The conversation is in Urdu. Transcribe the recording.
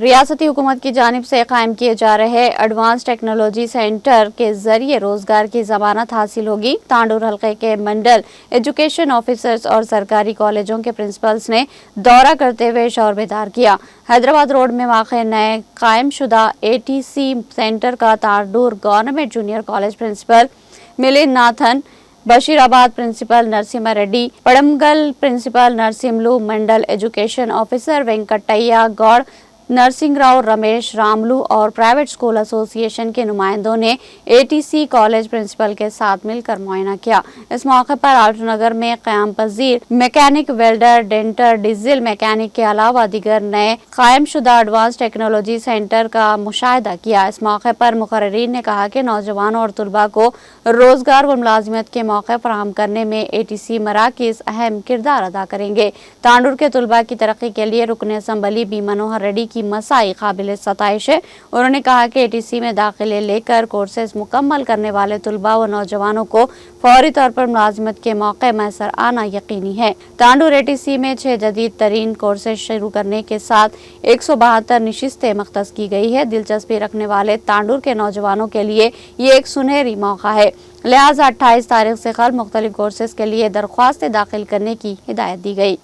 ریاستی حکومت کی جانب سے قائم کیے جا رہے ایڈوانس ٹیکنالوجی سینٹر کے ذریعے روزگار کی ضمانت حاصل ہوگی۔ تانڈور حلقے کے منڈل ایجوکیشن آفیسرز اور سرکاری کالجوں کے پرنسپلز نے دورہ کرتے ہوئے شور بیدار کیا۔ حیدرآباد روڈ میں واقع نئے قائم شدہ ATC سینٹر کا Tandur government junior college principal Milind Nathan, Basheerabad principal Narsimha Reddy, پڑمگل principal Narsimlu, mandal education officer Venkataiah Goud, Narsing Rao Ramesh Ramulu اور پرائیویٹ اسکول ایسوسی ایشن کے نمائندوں نے ATC کالج پرنسپل کے ساتھ مل کر معائنہ کیا۔ اس موقع پر آلٹو نگر میں قیام پذیر mechanic, welder, denter, diesel mechanic کے علاوہ دیگر نئے قائم شدہ ایڈوانس ٹیکنالوجی سینٹر کا مشاہدہ کیا۔ اس موقع پر مقررین نے کہا کہ نوجوانوں اور طلباء کو روزگار و ملازمت کے موقع فراہم کرنے میں ATC مراکز اہم کردار ادا کریں گے۔ تانڈور کے طلباء کی ترقی کے لیے رکن اسمبلی بی منوہر ریڈی کی مساعی قابل ستائش ہے۔ انہوں نے کہا کہ ATC میں داخلے لے کر کورسز مکمل کرنے والے طلباء و نوجوانوں کو فوری طور پر ملازمت کے موقع میسر آنا یقینی ہے۔ تانڈور ATC میں 6 جدید ترین کورسز شروع کرنے کے ساتھ 172 نشستیں مختص کی گئی ہے۔ دلچسپی رکھنے والے تانڈور کے نوجوانوں کے لیے یہ ایک سنہری موقع ہے، لہٰذا 28 تاریخ سے قبل مختلف کورسز کے لیے درخواستیں داخل کرنے کی ہدایت دی گئی۔